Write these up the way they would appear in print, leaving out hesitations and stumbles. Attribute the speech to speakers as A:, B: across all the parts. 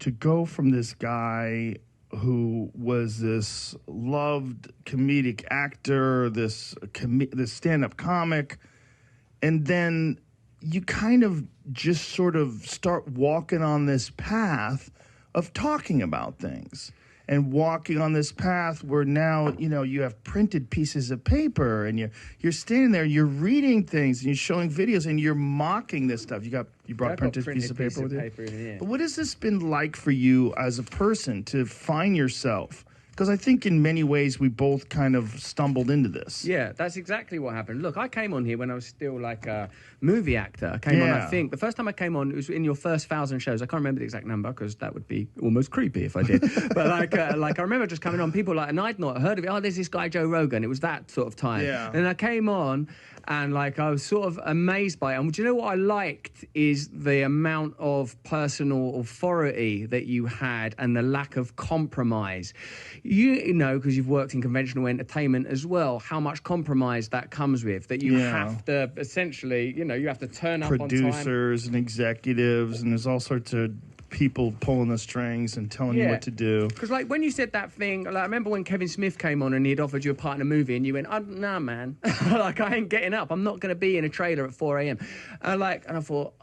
A: to go from this guy who was this loved comedic actor, this stand-up comic, and then you kind of just sort of start walking on this path of talking about things. And walking on this path where now, you have printed pieces of paper and you're standing there, you're reading things and you're showing videos and you're mocking this stuff. You brought printed piece of paper with you? But what has this been like for you as a person to find yourself? Because I think in many ways we both kind of stumbled into this.
B: Yeah, that's exactly what happened. Look, I came on here when I was still like a movie actor. I came on, I think, the first time I came on, it was in your first 1,000 shows. I can't remember the exact number because that would be almost creepy if I did. But I remember just coming on, people and I'd not heard of it. Oh, there's this guy, Joe Rogan. It was that sort of time.
A: Yeah.
B: And I came on and I was sort of amazed by it. And do you know what I liked is the amount of personal authority that you had and the lack of compromise. You know, because you've worked in conventional entertainment as well, how much compromise that comes with, that you have to essentially, you have to turn up on time.
A: Producers and executives, and there's all sorts of people pulling the strings and telling you what to do.
B: Because when you said that thing, I remember when Kevin Smith came on and he'd offered you a part in a movie and you went, nah, man, I ain't getting up. I'm not going to be in a trailer at 4 a.m. And I thought,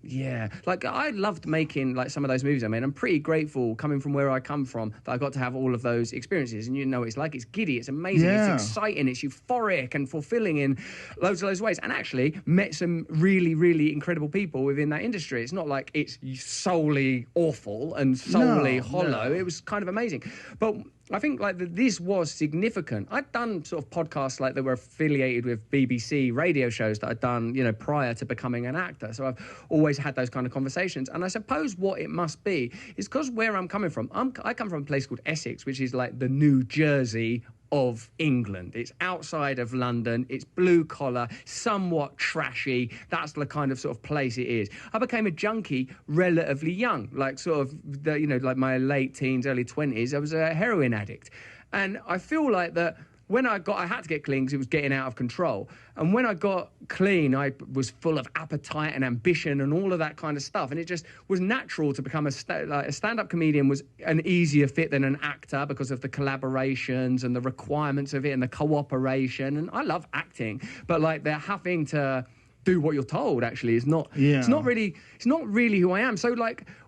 B: yeah. I loved making, some of those movies I made. I'm pretty grateful, coming from where I come from, that I got to have all of those experiences. And it's giddy, it's amazing, it's exciting, it's euphoric and fulfilling in loads of those ways. And actually met some really, really incredible people within that industry. It's not like it's solely awful and solely hollow. It was kind of amazing. But I think this was significant. I'd done sort of podcasts that were affiliated with BBC radio shows that I'd done, prior to becoming an actor. So I've always had those kind of conversations. And I suppose what it must be is because where I'm coming from, I come from a place called Essex, which is like the New Jersey of England. It's outside of London. It's blue collar, somewhat trashy. That's the kind of sort of place it is. I became a junkie relatively young, my late teens, early 20s. I was a heroin addict. And I feel like that when I had to get clean because it was getting out of control. And when I got clean, I was full of appetite and ambition and all of that kind of stuff. And it just was natural to become a stand-up comedian was an easier fit than an actor because of the collaborations and the requirements of it and the cooperation. And I love acting, but they're having to do what you're told actually is not it's not really who I am. So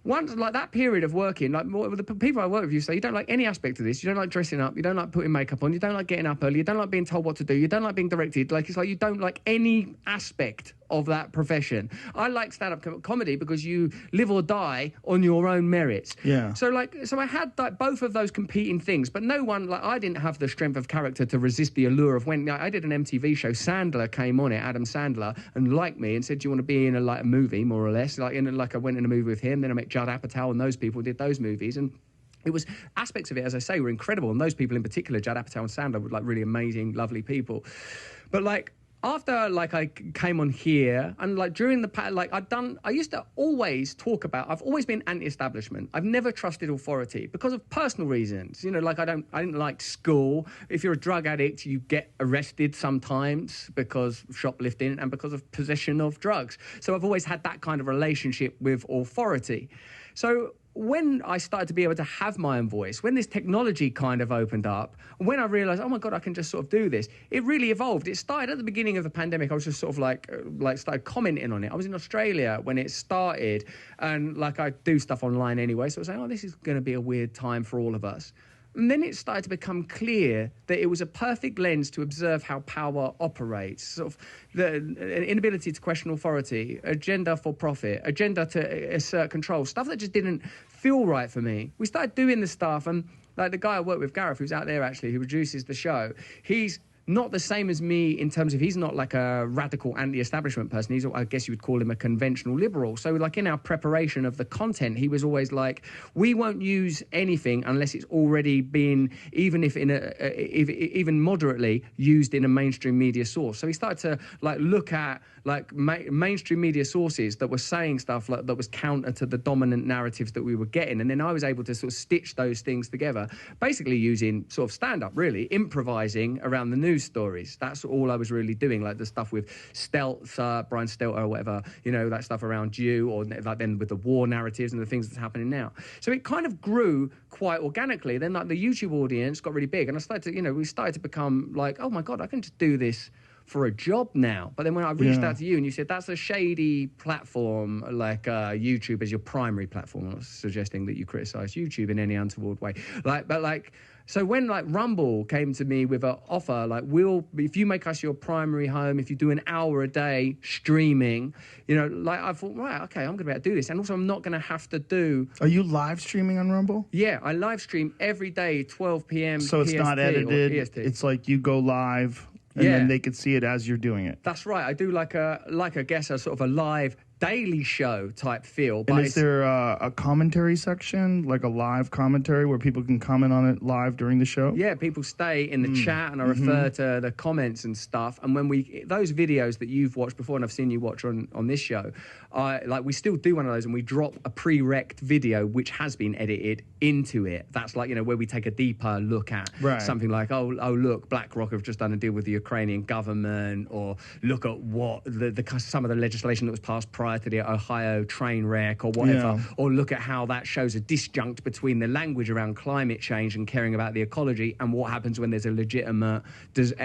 B: once that period of working, the people I work with, you say you don't like any aspect of this. You don't like dressing up, you don't like putting makeup on, you don't like getting up early, you don't like being told what to do, you don't like being directed. It's like you don't like any aspect of that profession. I like stand-up comedy because you live or die on your own merits.
A: Yeah.
B: So I had both of those competing things, but no one, I didn't have the strength of character to resist the allure of when I did an MTV show. Sandler came on it, Adam Sandler, and liked me and said, "Do you want to be in a movie, more or less?" I went in a movie with him. Then I met Judd Apatow, and those people did those movies, and it was aspects of it, as I say, were incredible. And those people in particular, Judd Apatow and Sandler, were really amazing, lovely people. But after I came on here and during the I used to always talk about, I've always been anti-establishment. I've never trusted authority because of personal reasons. I didn't like school. If you're a drug addict, you get arrested sometimes because of shoplifting and because of possession of drugs. So I've always had that kind of relationship with authority. So when I started to be able to have my own voice, when this technology kind of opened up, when I realized, oh my God, I can just sort of do this, it really evolved. It started at the beginning of the pandemic. I was just sort of started commenting on it. I was in Australia when it started, and I do stuff online anyway. So I was saying, oh, this is going to be a weird time for all of us. And then it started to become clear that it was a perfect lens to observe how power operates, sort of the inability to question authority, agenda for profit, agenda to assert control, stuff that just didn't feel right for me. We started doing this stuff, and the guy I work with, Gareth, who's out there actually, who produces the show, he's not the same as me in terms of he's not a radical anti-establishment person. He's, I guess you would call him a conventional liberal. So in our preparation of the content, he was always we won't use anything unless it's already been, even if even moderately used in a mainstream media source. So he started to look at mainstream media sources that were saying stuff that was counter to the dominant narratives that we were getting. And then I was able to sort of stitch those things together, basically using sort of stand-up, really, improvising around the news. news stories. That's all I was really doing, like the stuff with Stelter, Brian Stelter or whatever, you know, that stuff around you, or like then with the war narratives and the things that's happening now. So it kind of grew quite organically. Then like the YouTube audience got really big, and I started to, you know, we started to become like, oh my God, I can just do this for a job now. But then when I reached out to you and you said that's a shady platform, like YouTube as your primary platform, I'm not suggesting that you criticize YouTube in any untoward way. So when like Rumble came to me with an offer, like if you make us your primary home, if you do an hour a day streaming, you know, like I thought, right, okay, I'm going to be able to do this. And also I'm not going to have to do...
A: Are you live streaming on Rumble?
B: Yeah, I live stream every day, 12 p.m.
A: So it's
B: PST
A: not edited.
B: EST.
A: It's like you go live and then they could see it as you're doing it.
B: That's right. I do I guess a sort of a live daily show type feel.
A: And is there a commentary section, like a live commentary where people can comment on it live during the show?
B: Yeah, people stay in the chat and I refer to the comments and stuff. And when those videos that you've watched before and I've seen you watch on this show, we still do one of those and we drop a pre-rec video which has been edited into it. That's like, you know, where we take a deeper look at something like, oh look, BlackRock have just done a deal with the Ukrainian government, or look at what some of the legislation that was passed prior to the Ohio train wreck or whatever, or look at how that shows a disjunct between the language around climate change and caring about the ecology and what happens when there's a legitimate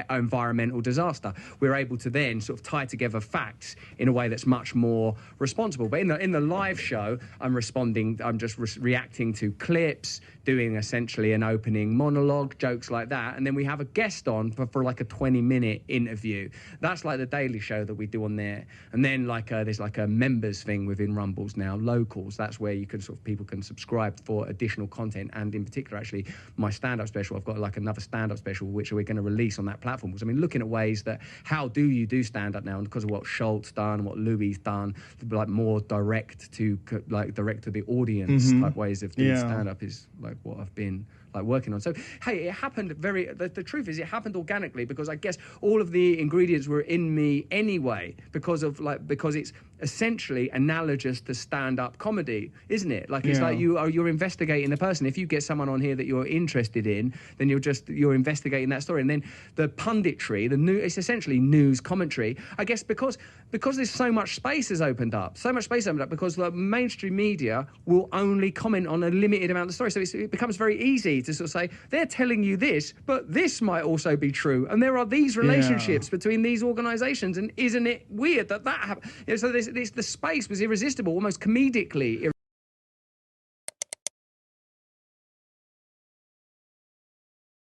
B: environmental disaster. We're able to then sort of tie together facts in a way that's much more responsible. But in the live show, I'm just reacting to clips, doing essentially an opening monologue, jokes like that, and then we have a guest on for like a 20-minute interview. That's like the daily show that we do on there. And then there's like a members thing within Rumbles now, locals. That's where you can people can subscribe for additional content, and in particular, actually, my stand-up special. I've got like another stand-up special which we're going to release on that platform. Because I mean, looking at ways that how do you do stand-up now, and because of what Schultz done, what Louis done, like more direct to the audience type ways of doing stand-up is like what I've been like working on. So hey, it happened the truth is it happened organically, because I guess all of the ingredients were in me anyway, because it's essentially analogous to stand-up comedy, isn't it? Like it's like you're investigating the person. If you get someone on here that you're interested in, then you're investigating that story. And then the punditry, it's essentially news commentary. I guess because there's so much space has opened up, because the mainstream media will only comment on a limited amount of story. So it becomes very easy to sort of say, they're telling you this, but this might also be true. And there are these relationships between these organizations. And isn't it weird that happened? You know, so the space was irresistible, almost comedically